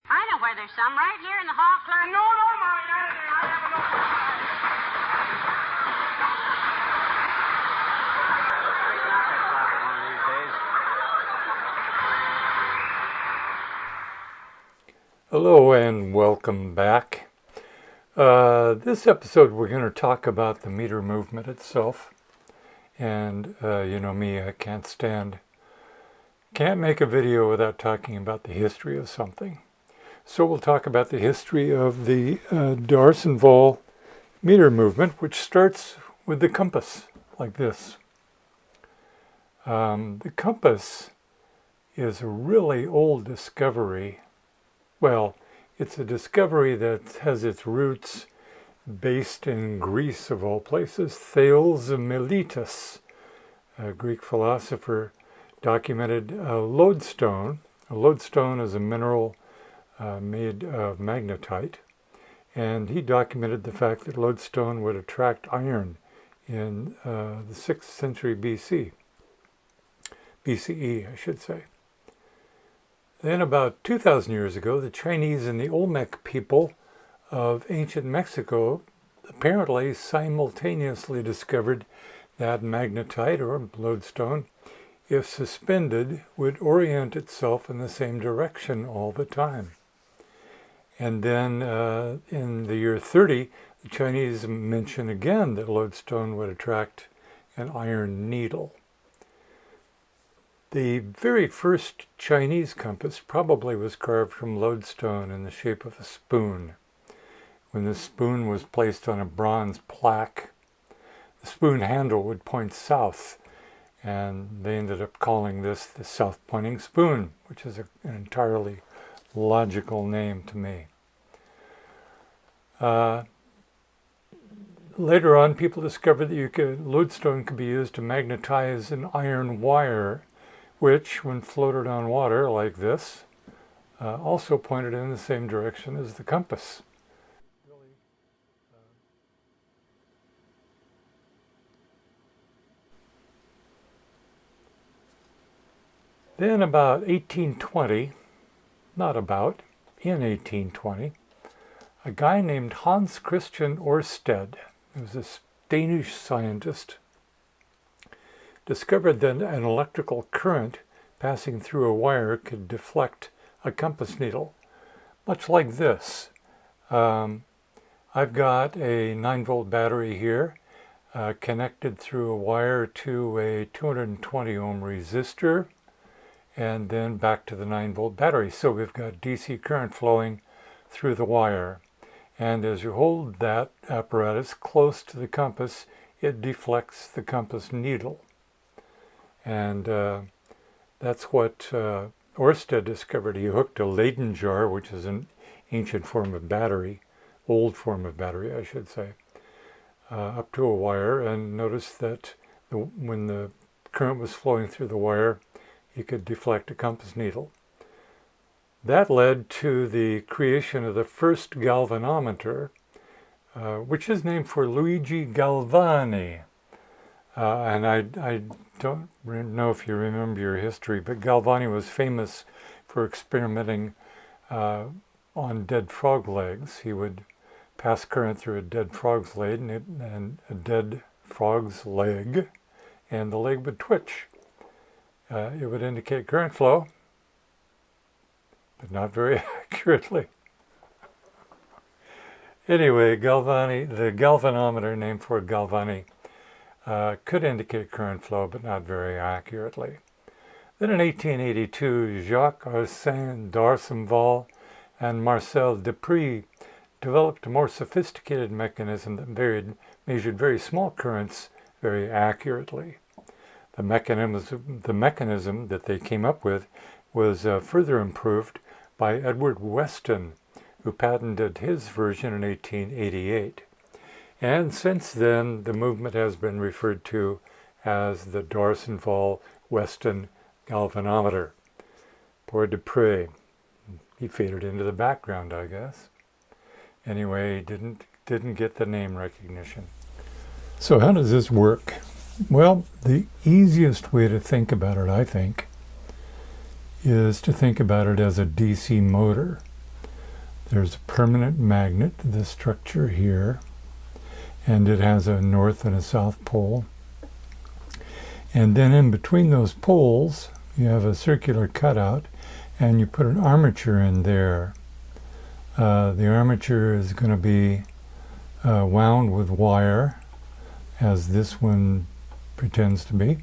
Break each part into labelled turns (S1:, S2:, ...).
S1: I know where there's some, right here in the hall, clerk.
S2: No, Molly, not in there. I have
S3: Hello and welcome back. This episode we're going to talk about the meter movement itself. And you know me, I can't make a video without talking about the history of something. So we'll talk about the history of the D'Arsonval meter movement, which starts with the compass, like this. The compass is a really old discovery. Well, it's a discovery that has its roots based in Greece, of all places. Thales of Miletus, a Greek philosopher, documented a lodestone. A lodestone is a mineral made of magnetite, and he documented the fact that lodestone would attract iron in the 6th century BCE, I should say. Then about 2,000 years ago, the Chinese and the Olmec people of ancient Mexico apparently simultaneously discovered that magnetite, or lodestone, if suspended, would orient itself in the same direction all the time. And then in the year 30, the Chinese mention again that lodestone would attract an iron needle. The very first Chinese compass probably was carved from lodestone in the shape of a spoon. When the spoon was placed on a bronze plaque, the spoon handle would point south, and they ended up calling this the south-pointing spoon, which is an entirely logical name to me. Later on, people discovered that lodestone could be used to magnetize an iron wire, which, when floated on water like this, also pointed in the same direction as the compass. Then about 1820, in 1820, a guy named Hans Christian Ørsted, who was a Danish scientist, discovered that an electrical current passing through a wire could deflect a compass needle, much like this. I've got a 9-volt battery here, connected through a wire to a 220 ohm resistor, and then back to the 9-volt battery. So we've got DC current flowing through the wire. And as you hold that apparatus close to the compass, it deflects the compass needle. And that's what Ørsted discovered. He hooked a Leyden jar, which is an ancient form of battery, old form of battery, I should say, up to a wire, and noticed that when the current was flowing through the wire, he could deflect a compass needle. That led to the creation of the first galvanometer, which is named for Luigi Galvani. And I don't know if you remember your history, but Galvani was famous for experimenting on dead frog legs. He would pass current through a dead frog's leg and a dead frog's leg, and the leg would twitch. It would indicate current flow, but not very accurately. Anyway, the galvanometer, named for Galvani, could indicate current flow, but not very accurately. Then in 1882, Jacques-Arsène d'Arsonval and Marcel Dupré developed a more sophisticated mechanism that measured very small currents very accurately. The mechanism that they came up with was further improved by Edward Weston, who patented his version in 1888. And since then, the movement has been referred to as the D'Arsonval-Weston galvanometer. Poor Dupré. He faded into the background, I guess. Anyway, didn't get the name recognition. So how does this work? Well, the easiest way to think about it, I think, is to think about it as a DC motor. There's a permanent magnet, this structure here, and it has a north and a south pole. And then in between those poles, you have a circular cutout, and you put an armature in there. The armature is going to be wound with wire, as this one pretends to be.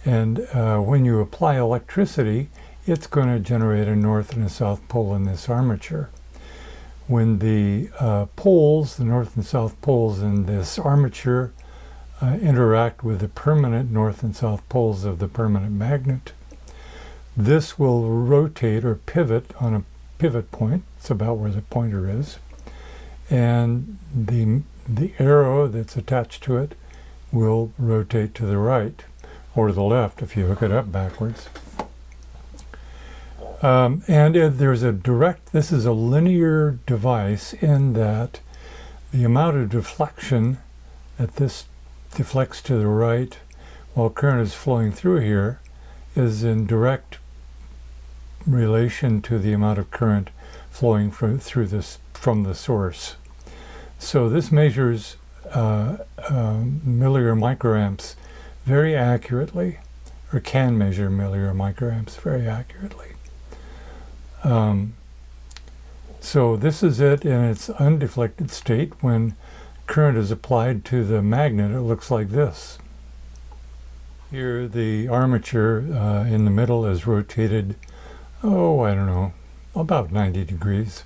S3: And when you apply electricity, it's going to generate a north and a south pole in this armature. When the poles, the north and south poles in this armature, interact with the permanent north and south poles of the permanent magnet, this will rotate or pivot on a pivot point. It's about where the pointer is. And the arrow that's attached to it will rotate to the right or the left if you hook it up backwards. And there's a this is a linear device in that the amount of deflection that this deflects to the right while current is flowing through here is in direct relation to the amount of current flowing from the source. So this measures milli or microamps very accurately, or can measure milli or microamps very accurately. So this is it in its undeflected state. When current is applied to the magnet, it looks like this. Here the armature in the middle is rotated, I don't know, about 90 degrees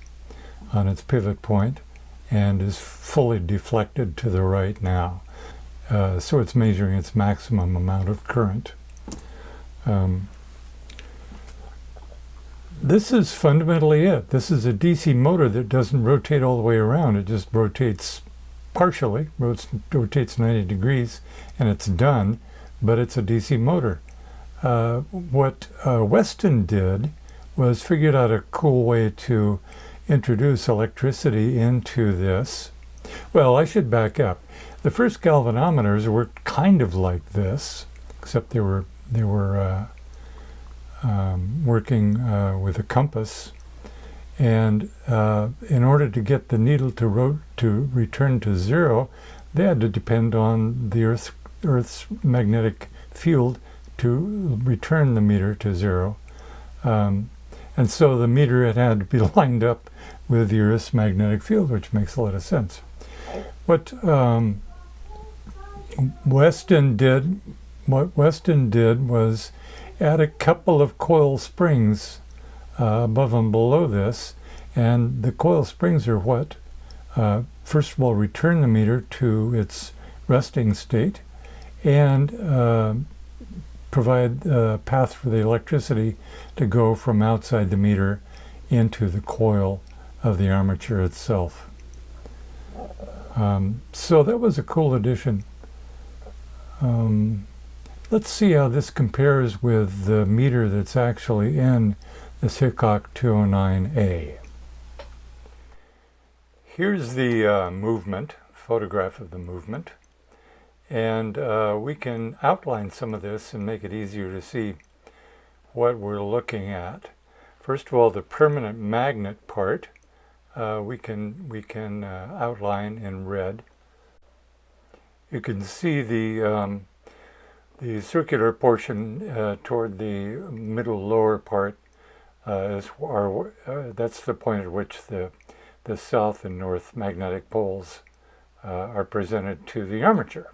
S3: on its pivot point, and is fully deflected to the right now. So it's measuring its maximum amount of current. This is fundamentally it. This is a DC motor that doesn't rotate all the way around. It just rotates partially, rotates 90 degrees, and it's done, but it's a DC motor. What Weston did was figured out a cool way to introduce electricity into this. Well, I should back up. The first galvanometers worked kind of like this, except they were working with a compass, and in order to get the needle to return to zero, they had to depend on the Earth's magnetic field to return the meter to zero. And so the meter had to be lined up with the Earth's magnetic field, which makes a lot of sense. What Weston did was add a couple of coil springs above and below this, and the coil springs are what first of all return the meter to its resting state and provide a path for the electricity to go from outside the meter into the coil of the armature itself. So that was a cool addition. Let's see how this compares with the meter that's actually in this Hickok 209A. Here's the movement, photograph of the movement. And we can outline some of this and make it easier to see what we're looking at. First of all, the permanent magnet part we can outline in red. You can see the circular portion toward the middle lower part that's the point at which the south and north magnetic poles are presented to the armature.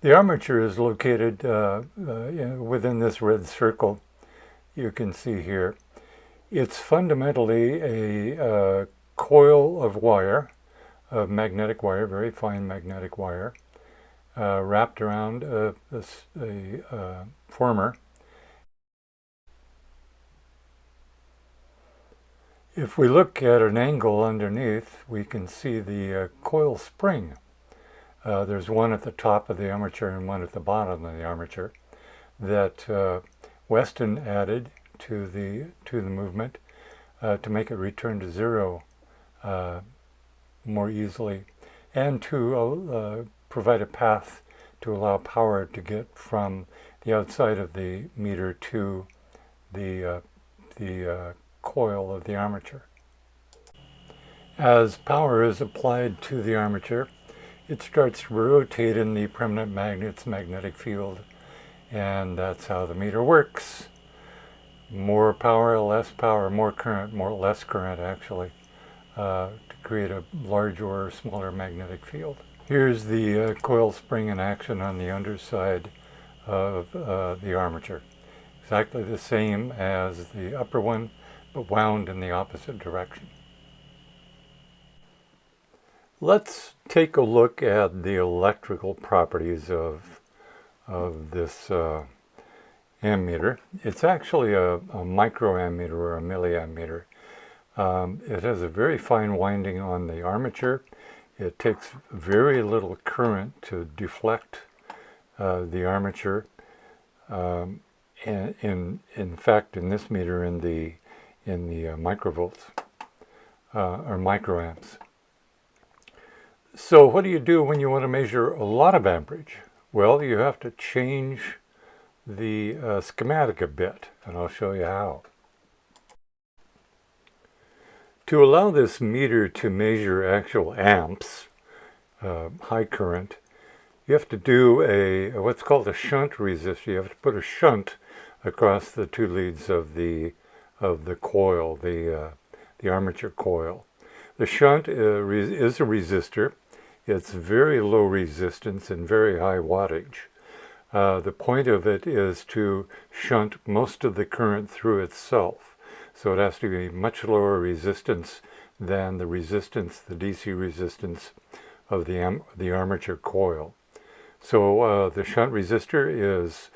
S3: The armature is located within this red circle you can see here. It's fundamentally a coil of wire, of magnetic wire, very fine magnetic wire, wrapped around a former. If we look at an angle underneath, we can see the coil spring. There's one at the top of the armature and one at the bottom of the armature that Weston added to the movement to make it return to zero more easily, and to provide a path to allow power to get from the outside of the meter to the coil of the armature. As power is applied to the armature, it starts to rotate in the permanent magnet's magnetic field, and that's how the meter works. More power, less power, more current, less current actually, to create a larger or smaller magnetic field. Here's the coil spring in action on the underside of the armature. Exactly the same as the upper one, but wound in the opposite direction. Let's take a look at the electrical properties of this ammeter. It's actually a microammeter or a milliammeter. It has a very fine winding on the armature. It takes very little current to deflect the armature. And in fact, in this meter, in the microvolts or microamps. So what do you do when you want to measure a lot of amperage? Well, you have to change the schematic a bit, and I'll show you how. To allow this meter to measure actual amps, high current, you have to do what's called a shunt resistor. You have to put a shunt across the two leads of the coil, the armature coil. The shunt is a resistor. It's very low resistance and very high wattage. The point of it is to shunt most of the current through itself. So it has to be much lower resistance than the DC resistance of the armature coil. So the shunt resistor is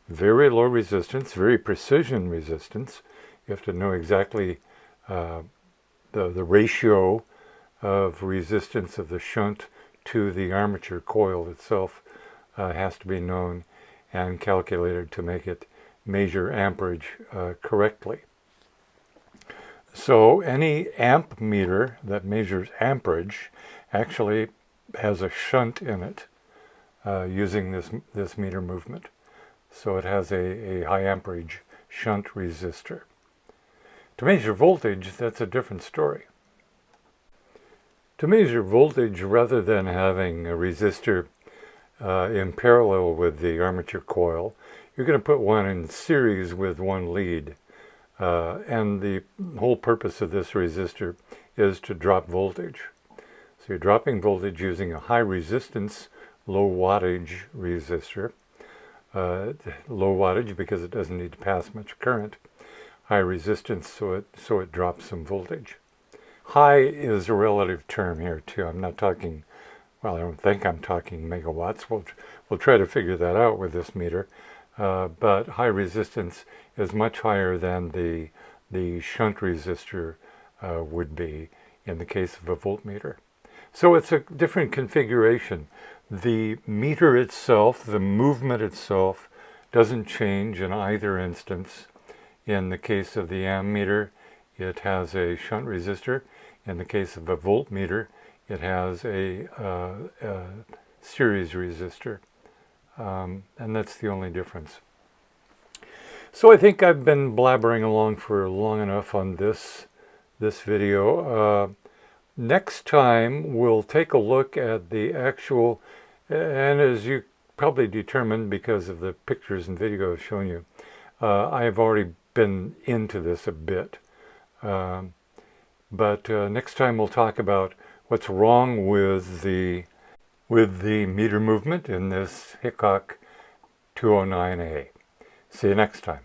S3: very low resistance, very precision resistance. You have to know exactly the ratio of resistance of the shunt to the armature coil itself has to be known and calculated to make it measure amperage correctly. So any amp meter that measures amperage actually has a shunt in it using this meter movement. So it has a high amperage shunt resistor. To measure voltage, that's a different story. To measure voltage, rather than having a resistor in parallel with the armature coil, you're going to put one in series with one lead. And the whole purpose of this resistor is to drop voltage. So you're dropping voltage using a high resistance, low wattage resistor. Low wattage because it doesn't need to pass much current. High resistance so it drops some voltage. High is a relative term here too. I'm not talking, well, I don't think I'm talking megawatts. We'll try to figure that out with this meter. But high resistance is much higher than the shunt resistor would be in the case of a voltmeter. So it's a different configuration. The meter itself, the movement itself, doesn't change in either instance. In the case of the ammeter, it has a shunt resistor. In the case of a voltmeter, it has a series resistor. And that's the only difference. So I think I've been blabbering along for long enough on this video. Next time we'll take a look at the actual, and as you probably determined because of the pictures and video I've shown you, I've already been into this a bit. But next time we'll talk about what's wrong with the meter movement in this Hickok 209A. See you next time.